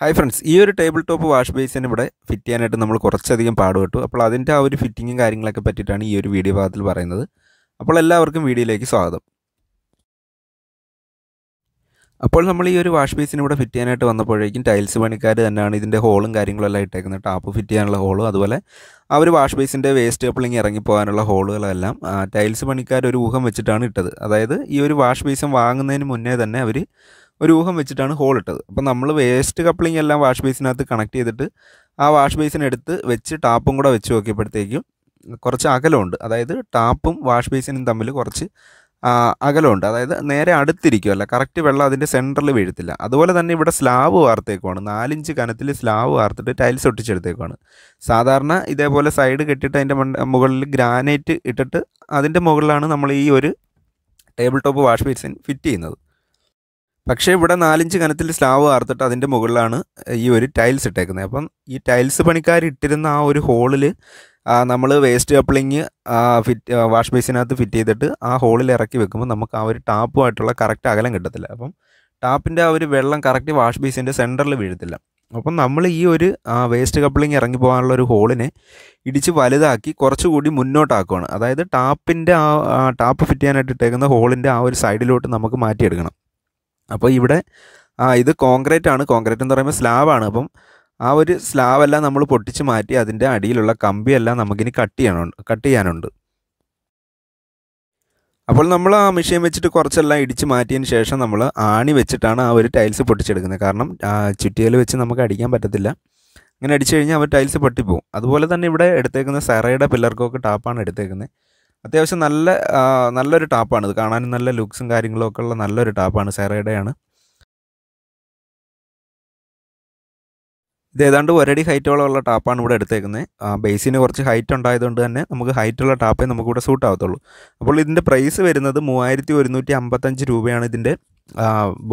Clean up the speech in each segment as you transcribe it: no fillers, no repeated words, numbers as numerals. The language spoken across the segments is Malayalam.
ഹായ് ഫ്രണ്ട്സ്, ഈ ഒരു ടേബിൾ ടോപ്പ് വാഷ് ബേസിന് ഇവിടെ ഫിറ്റ് ചെയ്യാനായിട്ട് നമ്മൾ കുറച്ചധികം പാടുപെട്ടു. അപ്പോൾ അതിൻ്റെ ആ ഒരു ഫിറ്റിങ്ങും കാര്യങ്ങളൊക്കെ പറ്റിയിട്ടാണ് ഈ ഒരു വീഡിയോ ഭാഗത്തിൽ പറയുന്നത്. അപ്പോൾ എല്ലാവർക്കും വീഡിയോയിലേക്ക് സ്വാഗതം. അപ്പോൾ നമ്മൾ ഈ ഒരു വാഷ് ബേസിന് ഇവിടെ ഫിറ്റ് ചെയ്യാനായിട്ട് വന്നപ്പോഴേക്കും ടൈൽസ് പണിക്കാർ തന്നെയാണ് ഇതിൻ്റെ ഹോളും കാര്യങ്ങളെല്ലാം ഇട്ടേക്കുന്നത്. ടാപ്പ് ഫിറ്റ് ചെയ്യാനുള്ള ഹോളും അതുപോലെ ആ ഒരു വാഷ് ബേസിൻ്റെ വേസ്റ്റ് കപ്ലിങ് ഇറങ്ങിപ്പോകാനുള്ള ഹോളുകളെല്ലാം ടൈൽസ് പണിക്കാർ ഒരു ഊഹം വെച്ചിട്ടാണ് ഇട്ടത്. അതായത് ഈ ഒരു വാഷ് ബേസിൻ വാങ്ങുന്നതിന് മുന്നേ തന്നെ അവർ ഒരു ഊഹം വെച്ചിട്ടാണ് ഹോൾ ഇട്ടത്. അപ്പോൾ നമ്മൾ വേസ്റ്റ് കപ്ലിംഗ് എല്ലാം വാഷ് ബേസിനകത്ത് കണക്ട് ചെയ്തിട്ട് ആ വാഷ് ബേസിനെടുത്ത് വെച്ച് ടാപ്പും കൂടെ വെച്ച് നോക്കിയപ്പോഴത്തേക്കും കുറച്ച് അകലമുണ്ട്. അതായത് ടാപ്പും വാഷ് ബേസിനും തമ്മിൽ കുറച്ച് അകലമുണ്ട്. അതായത് നേരെ അടുത്തിരിക്കുമല്ല, കറക്റ്റ് വെള്ളം അതിൻ്റെ സെൻറ്ററിൽ വീഴത്തില്ല. അതുപോലെ തന്നെ ഇവിടെ സ്ലാബ് വാർത്തേക്കുവാണ്, 4 ഇഞ്ച് കനത്തിൽ സ്ലാബ് വാർത്തിട്ട് ടൈൽസ് ഒട്ടിച്ചെടുത്തേക്കുവാണ്. സാധാരണ ഇതേപോലെ സൈഡ് കെട്ടിയിട്ട് അതിൻ്റെ മുകളിൽ ഗ്രാനൈറ്റ് ഇട്ടിട്ട് അതിൻ്റെ മുകളിലാണ് നമ്മൾ ഈ ഒരു table top wash basin fit ചെയ്യുന്നത്. പക്ഷേ ഇവിടെ 4 ഇഞ്ച് കനത്തിൽ സ്ലാബ് വാർത്തിട്ട് അതിൻ്റെ മുകളിലാണ് ഈ ഒരു ടൈൽസ് ഇട്ടേക്കുന്നത്. അപ്പം ഈ ടൈൽസ് പണിക്കാർ ഇട്ടിരുന്ന ആ ഒരു ഹോളിൽ നമ്മൾ വേസ്റ്റ് കപ്ലിങ് വാഷ് ബേസിനകത്ത് ഫിറ്റ് ചെയ്തിട്ട് ആ ഹോളിൽ ഇറക്കി വെക്കുമ്പോൾ നമുക്ക് ആ ഒരു ടാപ്പുമായിട്ടുള്ള കറക്റ്റ് അകലം കിട്ടത്തില്ല. അപ്പം ടാപ്പിൻ്റെ ആ ഒരു വെള്ളം കറക്റ്റ് വാഷ് ബേസിൻ്റെ സെൻറ്ററിൽ വീഴത്തില്ല. അപ്പം നമ്മൾ ഈ ഒരു വേസ്റ്റ് കപ്ലിങ് ഇറങ്ങി പോകാനുള്ള ഒരു ഹോളിനെ ഇടിച്ച് വലുതാക്കി കുറച്ചുകൂടി മുന്നോട്ടാക്കുകയാണ്. അതായത് ടാപ്പിൻ്റെ ടാപ്പ് ഫിറ്റ് ചെയ്യാനായിട്ട് ഇട്ടേക്കുന്ന ഹോളിൻ്റെ ആ ഒരു സൈഡിലോട്ട് നമുക്ക് മാറ്റിയെടുക്കണം. അപ്പോൾ ഇവിടെ ഇത് കോൺക്രീറ്റ് ആണ്. കോൺക്രീറ്റ് എന്ന് പറയുമ്പോൾ സ്ലാബാണ്. അപ്പം ആ ഒരു സ്ലാബെല്ലാം നമ്മൾ പൊട്ടിച്ച് മാറ്റി അതിൻ്റെ അടിയിലുള്ള കമ്പിയെല്ലാം നമുക്കിനി കട്ട് ചെയ്യാനുണ്ട്. അപ്പോൾ നമ്മൾ ആ മെഷീൻ വെച്ചിട്ട് കുറച്ചെല്ലാം ഇടിച്ച് മാറ്റിയതിന് ശേഷം നമ്മൾ ആണി വെച്ചിട്ടാണ് ആ ഒരു ടൈൽസ് പൊട്ടിച്ചെടുക്കുന്നത്. കാരണം ചുറ്റിയൽ വെച്ച് നമുക്ക് അടിക്കാൻ പറ്റത്തില്ല. അങ്ങനെ അടിച്ചു കഴിഞ്ഞാൽ അവർ ടൈൽസ് പൊട്ടിപ്പോവും. അതുപോലെ തന്നെ ഇവിടെ എടുത്തേക്കുന്ന സെറയുടെ പില്ലർക്കൊക്കെ ടാപ്പാണ് എടുത്തേക്കുന്നത്. അത്യാവശ്യം നല്ലൊരു ടാപ്പാണ്. ഇത് കാണാനും നല്ല ലുക്സും കാര്യങ്ങളൊക്കെ ഉള്ള നല്ലൊരു ടാപ്പാണ്, സെറയുടെയാണ്. ഇത് ഏതാണ്ട് 1 അടി ഹൈറ്റോളമുള്ള ടാപ്പാണ് ഇവിടെ എടുത്തേക്കുന്നത്. ബേസിന് കുറച്ച് ഹൈറ്റ് ഉണ്ടായതുകൊണ്ട് തന്നെ നമുക്ക് ഹൈറ്റുള്ള ടാപ്പേ നമുക്കിവിടെ സൂട്ട് ആവത്തുള്ളൂ. അപ്പോൾ ഇതിൻ്റെ പ്രൈസ് വരുന്നത് 3155 രൂപയാണ് ഇതിൻ്റെ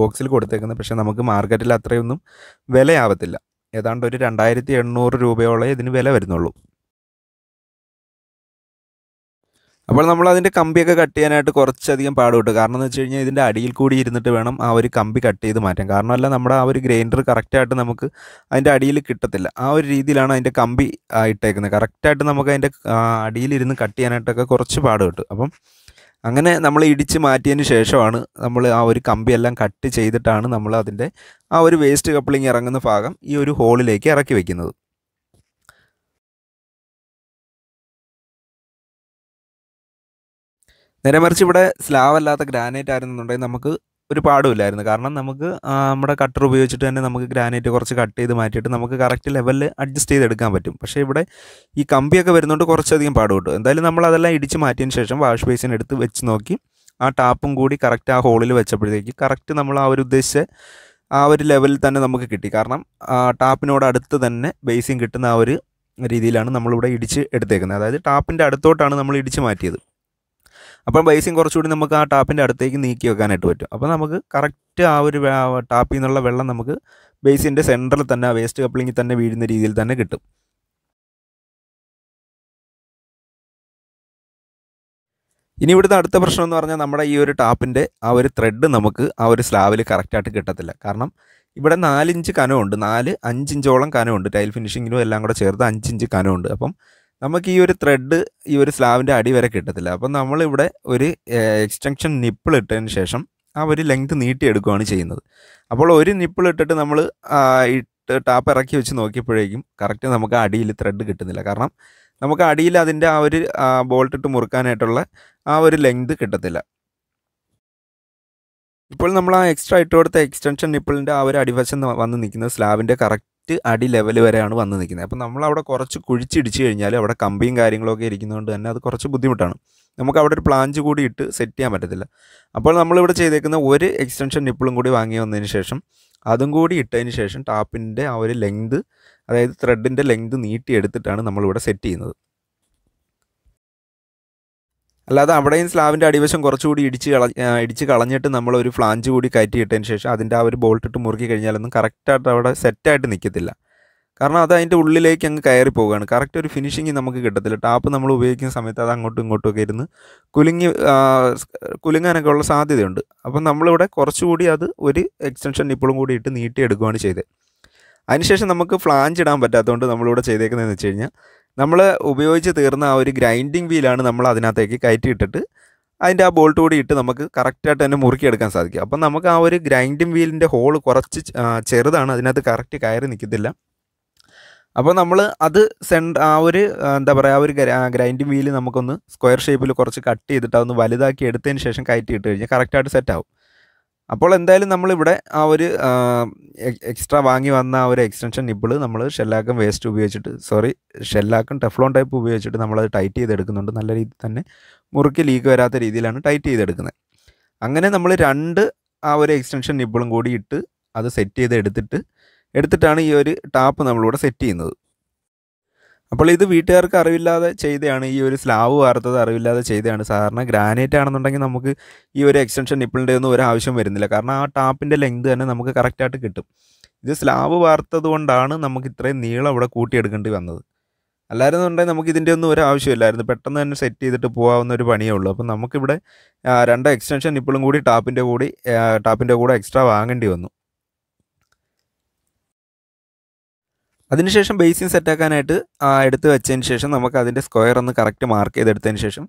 ബോക്സിൽ കൊടുത്തേക്കുന്നത്. പക്ഷേ നമുക്ക് മാർക്കറ്റിൽ അത്രയൊന്നും വിലയാവത്തില്ല. ഏതാണ്ട് ഒരു 2800 രൂപയോളം ഇതിന് വില വരുന്നുള്ളൂ. അപ്പോൾ നമ്മൾ അതിൻ്റെ കമ്പിയൊക്കെ കട്ട് ചെയ്യാനായിട്ട് കുറച്ചധികം പാടുപെട്ടു. കാരണം എന്ന് വെച്ച് കഴിഞ്ഞാൽ ഇതിൻ്റെ അടിയിൽ കൂടി ഇരുന്നിട്ട് വേണം ആ ഒരു കമ്പി കട്ട് ചെയ്ത് മാറ്റാൻ. കാരണമല്ല നമ്മുടെ ആ ഒരു ഗ്രൈൻഡർ കറക്റ്റായിട്ട് നമുക്ക് അതിൻ്റെ അടിയിൽ കിട്ടത്തില്ല. ആ ഒരു രീതിയിലാണ് അതിൻ്റെ കമ്പി ഇട്ടേക്കുന്നത്. കറക്റ്റായിട്ട് നമുക്ക് അതിൻ്റെ അടിയിലിരുന്ന് കട്ട് ചെയ്യാനായിട്ടൊക്കെ കുറച്ച് പാടുപെട്ടു. അപ്പം അങ്ങനെ നമ്മൾ ഇടിച്ച് മാറ്റിയതിന് ശേഷമാണ് നമ്മൾ ആ ഒരു കമ്പിയെല്ലാം കട്ട് ചെയ്തിട്ടാണ് നമ്മൾ അതിൻ്റെ ആ ഒരു വേസ്റ്റ് കപ്ലിങ് ഇറങ്ങുന്ന ഭാഗം ഈ ഒരു ഹോളിലേക്ക് ഇറക്കി വയ്ക്കുന്നത്. നേരെ മറിച്ച് ഇവിടെ സ്ലാബ് അല്ലാത്ത ഗ്രാനൈറ്റ് ആയിരുന്നുണ്ടെങ്കിൽ നമുക്ക് ഒരു പാടുമില്ലായിരുന്നു. കാരണം നമുക്ക് നമ്മുടെ കട്ടർ ഉപയോഗിച്ചിട്ട് തന്നെ നമുക്ക് ഗ്രാനൈറ്റ് കുറച്ച് കട്ട് ചെയ്ത് മാറ്റിയിട്ട് നമുക്ക് കറക്റ്റ് ലെവലിൽ അഡ്ജസ്റ്റ് ചെയ്തെടുക്കാൻ പറ്റും. പക്ഷേ ഇവിടെ ഈ കമ്പിയൊക്കെ വരുന്നതുകൊണ്ട് കുറച്ചധികം പാടുപെട്ടു. എന്തായാലും നമ്മൾ അതെല്ലാം ഇടിച്ച് മാറ്റിയതിന് ശേഷം വാഷ് ബേസിൻ എടുത്ത് വെച്ച് നോക്കി ആ ടാപ്പും കൂടി കറക്റ്റ് ആ ഹോളിൽ വെച്ചപ്പോഴത്തേക്ക് കറക്റ്റ് നമ്മൾ ആ ഒരു ഉദ്ദേശിച്ച ആ ഒരു ലെവലിൽ തന്നെ നമുക്ക് കിട്ടി. കാരണം ടാപ്പിനോട് അടുത്ത് തന്നെ ബേസിൻ കിട്ടുന്ന ആ ഒരു രീതിയിലാണ് നമ്മളിവിടെ ഇടിച്ച് എടുത്തേക്കുന്നത്. അതായത് ടാപ്പിൻ്റെ അടുത്തോട്ടാണ് നമ്മൾ ഇടിച്ച് മാറ്റിയത്. അപ്പം ബേസിൻ കുറച്ചുകൂടി നമുക്ക് ആ ടാപ്പിൻ്റെ അടുത്തേക്ക് നീക്കി വെക്കാനായിട്ട് പറ്റും. അപ്പോൾ നമുക്ക് കറക്റ്റ് ആ ഒരു ടാപ്പിൽ നിന്നുള്ള വെള്ളം നമുക്ക് ബേസിൻ്റെ സെൻറ്ററിൽ തന്നെ ആ വേസ്റ്റ് കപ്ലിങ്ങിൽ തന്നെ വീഴുന്ന രീതിയിൽ തന്നെ കിട്ടും. ഇനി ഇവിടുത്തെ അടുത്ത പ്രശ്നം എന്ന് പറഞ്ഞാൽ നമ്മുടെ ഈ ഒരു ടാപ്പിൻ്റെ ആ ഒരു ത്രെഡ് നമുക്ക് ആ ഒരു സ്ലാബിൽ കറക്റ്റായിട്ട് കിട്ടത്തില്ല. കാരണം ഇവിടെ 4 ഇഞ്ച് കനമുണ്ട്, 5 ഇഞ്ചോളം കനമുണ്ട്. ടൈൽ ഫിനിഷിങ്ങിനും എല്ലാം കൂടെ ചേർത്ത് 5 ഇഞ്ച് കനമുണ്ട്. അപ്പം നമുക്ക് ഈ ഒരു ത്രെഡ് ഈ ഒരു സ്ലാബിൻ്റെ അടി വരെ കിട്ടത്തില്ല. അപ്പം നമ്മളിവിടെ ഒരു എക്സ്റ്റൻഷൻ നിപ്പിൾ ഇട്ടതിന് ശേഷം ആ ഒരു ലെങ്ത് നീട്ടിയെടുക്കുകയാണ് ചെയ്യുന്നത്. അപ്പോൾ ഒരു നിപ്പിൾ ഇട്ടിട്ട് നമ്മൾ ടാപ്പ് ഇറക്കി വെച്ച് നോക്കിയപ്പോഴേക്കും കറക്റ്റ് നമുക്ക് അടിയിൽ ത്രെഡ് കിട്ടുന്നില്ല. കാരണം നമുക്ക് അടിയിൽ അതിൻ്റെ ആ ഒരു ബോൾട്ടിട്ട് മുറുക്കാനായിട്ടുള്ള ആ ഒരു ലെങ്ത് കിട്ടത്തില്ല. ഇപ്പോൾ നമ്മൾ ആ എക്സ്ട്രാ ഇട്ട് കൊടുത്ത എക്സ്റ്റൻഷൻ നിപ്പിളിൻ്റെ ആ ഒരു അടിവശം വന്ന് നിൽക്കുന്നത് സ്ലാബിൻ്റെ കറക്റ്റ് അടി ലെവൽ വരെയാണ് വന്ന് നിൽക്കുന്നത്. അപ്പോൾ നമ്മളവിടെ കുറച്ച് കുഴിച്ചിടിച്ച് കഴിഞ്ഞാൽ അവിടെ കമ്പിയും കാര്യങ്ങളൊക്കെ ഇരിക്കുന്നതുകൊണ്ട് തന്നെ അത് കുറച്ച് ബുദ്ധിമുട്ടാണ്. നമുക്ക് അവിടെ ഒരു പ്ലാഞ്ച് കൂടി ഇട്ട് സെറ്റ് ചെയ്യാൻ പറ്റത്തില്ല. അപ്പോൾ നമ്മളിവിടെ ചെയ്തേക്കുന്ന ഒരു എക്സ്റ്റൻഷൻ നിപ്പിളും കൂടി വാങ്ങി വന്നതിന് ശേഷം അതും കൂടി ഇട്ടതിന് ശേഷം ടാപ്പിൻ്റെ ആ ഒരു ലെങ്ത്, അതായത് ത്രെഡിൻ്റെ ലെങ്ത് നീട്ടിയെടുത്തിട്ടാണ് നമ്മളിവിടെ സെറ്റ് ചെയ്യുന്നത്. അല്ലാതെ അവിടെയും സ്ലാബിൻ്റെ അടിവശം കുറച്ചുകൂടി ഇടിച്ച് കളഞ്ഞിട്ട് നമ്മളൊരു ഫ്ലാഞ്ച് കൂടി കയറ്റിയിട്ടതിന് ശേഷം അതിൻ്റെ ആ ഒരു ബോൾട്ടിട്ട് മുറുക്കി കഴിഞ്ഞാലൊന്നും കറക്റ്റായിട്ട് അവിടെ സെറ്റായിട്ട് നിൽക്കത്തില്ല. കാരണം അത് അതിൻ്റെ ഉള്ളിലേക്ക് അങ്ങ് കയറി പോവുകയാണ്. കറക്റ്റ് ഒരു ഫിനിഷിങ് നമുക്ക് കിട്ടത്തില്ല. ടാപ്പ് നമ്മൾ ഉപയോഗിക്കുന്ന സമയത്ത് അത് അങ്ങോട്ടും ഇങ്ങോട്ടും ഒക്കെ ഇരുന്ന് കുലുങ്ങാനൊക്കെ ഉള്ള സാധ്യതയുണ്ട്. അപ്പം നമ്മളിവിടെ കുറച്ചുകൂടി അത് ഒരു എക്സ്റ്റൻഷൻ നിപ്പിളും കൂടി ഇട്ട് നീട്ടിയെടുക്കുകയാണ് ചെയ്തത്. അതിനുശേഷം നമുക്ക് ഫ്ലാഞ്ച് ഇടാൻ പറ്റാത്തതുകൊണ്ട് നമ്മളിവിടെ ചെയ്തേക്കുന്നതെന്ന് വെച്ച് കഴിഞ്ഞാൽ നമ്മൾ ഉപയോഗിച്ച് തീർന്ന ആ ഒരു ഗ്രൈൻഡിങ് വീലാണ് നമ്മൾ അതിനകത്തേക്ക് കയറ്റിയിട്ടിട്ട് അതിൻ്റെ ആ ബോൾട്ട് കൂടി ഇട്ട് നമുക്ക് കറക്റ്റായിട്ട് തന്നെ മുറുക്കിയെടുക്കാൻ സാധിക്കും. അപ്പം നമുക്ക് ആ ഒരു ഗ്രൈൻഡിങ് വീലിൻ്റെ ഹോൾ കുറച്ച് ചെറുതാണ്, അതിനകത്ത് കറക്റ്റ് കയറി നിൽക്കത്തില്ല. അപ്പോൾ നമ്മൾ അത് ആ ഒരു എന്താ പറയുക, ആ ഒരു ഗ്രൈൻഡിങ് വീല് നമുക്കൊന്ന് സ്ക്വയർ ഷേപ്പിൽ കുറച്ച് കട്ട് ചെയ്തിട്ട് അതൊന്ന് വലുതാക്കി എടുത്തതിന് ശേഷം കയറ്റിയിട്ട് കഴിഞ്ഞാൽ കറക്റ്റായിട്ട് സെറ്റാവും. അപ്പോൾ എന്തായാലും നമ്മളിവിടെ ആ ഒരു എക്സ്ട്രാ വാങ്ങി വന്ന ആ ഒരു എക്സ്റ്റൻഷൻ നിപ്പിള് നമ്മൾ ഷെല്ലാക്കും വേസ്റ്റ് ഉപയോഗിച്ചിട്ട് ഷെല്ലാക്കും ടെഫ്ലോൺ ടൈപ്പ് ഉപയോഗിച്ചിട്ട് നമ്മളത് ടൈറ്റ് ചെയ്തെടുക്കുന്നുണ്ട്. നല്ല രീതിയിൽ തന്നെ മുറുക്കി ലീക്ക് വരാത്ത രീതിയിലാണ് ടൈറ്റ് ചെയ്തെടുക്കുന്നത്. അങ്ങനെ നമ്മൾ 2 ആ ഒരു എക്സ്റ്റൻഷൻ നിപ്പിളും കൂടി ഇട്ട് അത് സെറ്റ് ചെയ്ത് എടുത്തിട്ടാണ് ഈ ഒരു ടാപ്പ് നമ്മളിവിടെ സെറ്റ് ചെയ്യുന്നത്. അപ്പോൾ ഇത് വീട്ടുകാർക്ക് അറിവില്ലാതെ ചെയ്തതാണ്, ഈ ഒരു സ്ലാബ് വാർത്തത് അറിവില്ലാതെ ചെയ്തതാണ്. സാധാരണ ഗ്രാനൈറ്റ് ആണെന്നുണ്ടെങ്കിൽ നമുക്ക് ഈ ഒരു എക്സ്റ്റൻഷൻ നിപ്പിളിൻ്റെ ഒന്നും ഒരു ആവശ്യം വരുന്നില്ല, കാരണം ആ ടാപ്പിൻ്റെ ലെങ്ത് തന്നെ നമുക്ക് കറക്റ്റായിട്ട് കിട്ടും. ഇത് സ്ലാബ് വാർത്തത് കൊണ്ടാണ് നമുക്ക് ഇത്രയും നീളം ഇവിടെ കൂട്ടിയെടുക്കേണ്ടി വന്നത്. അല്ലായിരുന്നുണ്ടെങ്കിൽ നമുക്ക് ഇതിൻ്റെ ഒന്നും ഒരു ആവശ്യമില്ലായിരുന്നു, പെട്ടെന്ന് തന്നെ സെറ്റ് ചെയ്തിട്ട് പോകാവുന്ന ഒരു പണിയേ ഉള്ളൂ. അപ്പം നമുക്കിവിടെ 2 എക്സ്റ്റൻഷൻ നിപ്പിളും കൂടി ടാപ്പിൻ്റെ കൂടെ എക്സ്ട്രാ വാങ്ങേണ്ടി വന്നു. അതിനുശേഷം ബേസിൻ സെറ്റാക്കാനായിട്ട് എടുത്ത് വെച്ചതിന് ശേഷം നമുക്ക് അതിൻ്റെ സ്ക്വയർ ഒന്ന് കറക്റ്റ് മാർക്ക് ചെയ്തെടുത്തതിന് ശേഷം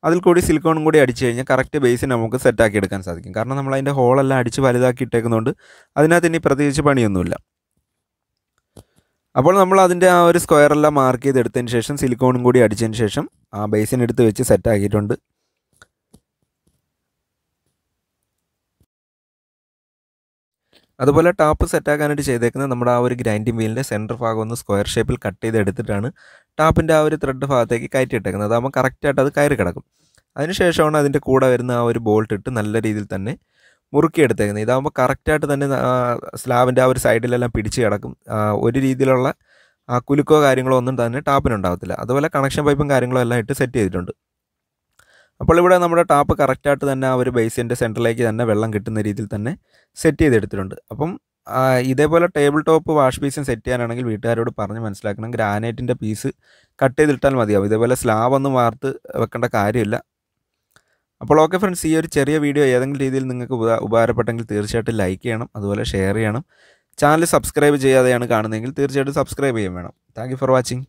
അതിൽ കൂടി സിലിക്കോണും കൂടി അടിച്ച് കഴിഞ്ഞാൽ കറക്റ്റ് ബേസിൻ നമുക്ക് സെറ്റാക്കി എടുക്കാൻ സാധിക്കും. കാരണം നമ്മൾ അതിൻ്റെ ഹോളെല്ലാം അടിച്ച് വലുതാക്കി ഇട്ടേക്കുന്നതുകൊണ്ട് അതിനകത്ത് ഇനി പ്രത്യേകിച്ച് പണിയൊന്നുമില്ല. അപ്പോൾ നമ്മൾ അതിൻ്റെ ആ ഒരു സ്ക്വയറെല്ലാം മാർക്ക് ചെയ്തെടുത്തതിന് ശേഷം സിലിക്കോണും കൂടി അടിച്ചതിന് ശേഷം ആ ബേസിൻ എടുത്ത് വെച്ച് സെറ്റാക്കിയിട്ടുണ്ട്. അതുപോലെ ടാപ്പ് സെറ്റാക്കാനായിട്ട് ചെയ്തേക്കുന്നത് നമ്മുടെ ആ ഒരു ഗ്രൈൻഡിങ് വീലിൻ്റെ സെൻറ്റർ ഭാഗം ഒന്ന് സ്ക്വയർ ഷേപ്പിൽ കട്ട് ചെയ്തെടുത്തിട്ടാണ് ടാപ്പിൻ്റെ ആ ഒരു ത്രെഡ് ഭാഗത്തേക്ക് കയറ്റിയിട്ടേക്കുന്നത്. അതാകുമ്പോൾ കറക്റ്റായിട്ട് അത് കയറി കിടക്കും. അതിനുശേഷമാണ് അതിൻ്റെ കൂടെ വരുന്ന ആ ഒരു ബോൾട്ട് ഇട്ട് നല്ല രീതിയിൽ തന്നെ മുറുക്കിയെടുത്തേക്കുന്നത്. ഇതാകുമ്പോൾ കറക്റ്റായിട്ട് തന്നെ സ്ലാബിൻ്റെ ആ ഒരു സൈഡിലെല്ലാം പിടിച്ച് കിടക്കും. ഒരു രീതിയിലുള്ള കുലുക്കോ കാര്യങ്ങളോ ഒന്നും തന്നെ ടാപ്പിനുണ്ടാകത്തില്ല. അതുപോലെ കണക്ഷൻ പൈപ്പും കാര്യങ്ങളും എല്ലാം ഇട്ട് സെറ്റ് ചെയ്തിട്ടുണ്ട്. അപ്പോൾ ഇവിടെ നമ്മുടെ ടാപ്പ് കറക്റ്റായിട്ട് തന്നെ ആ ഒരു ബേസിൻ്റെ സെൻറ്ററിലേക്ക് തന്നെ വെള്ളം കിട്ടുന്ന രീതിയിൽ തന്നെ സെറ്റ് ചെയ്തെടുത്തിട്ടുണ്ട്. അപ്പം ഇതേപോലെ table top wash basin set ചെയ്യാനാണെങ്കിൽ വീട്ടുകാരോട് പറഞ്ഞ് മനസ്സിലാക്കണം, ഗ്രാനൈറ്റിൻ്റെ പീസ് കട്ട് ചെയ്തിട്ടാൽ മതിയാവും. ഇതേപോലെ സ്ലാബൊന്നും വാർത്ത് വെക്കേണ്ട കാര്യമില്ല. അപ്പോൾ ഓക്കെ ഫ്രണ്ട്സ്, ഈ ഒരു ചെറിയ വീഡിയോ ഏതെങ്കിലും രീതിയിൽ നിങ്ങൾക്ക് ഉപകാരപ്പെട്ടെങ്കിൽ തീർച്ചയായിട്ടും ലൈക്ക് ചെയ്യണം, അതുപോലെ ഷെയർ ചെയ്യണം. ചാനൽ സബ്സ്ക്രൈബ് ചെയ്യാതെയാണ് കാണുന്നതെങ്കിൽ തീർച്ചയായിട്ടും സബ്സ്ക്രൈബ് ചെയ്യാൻ വേണം. Thank you for watching.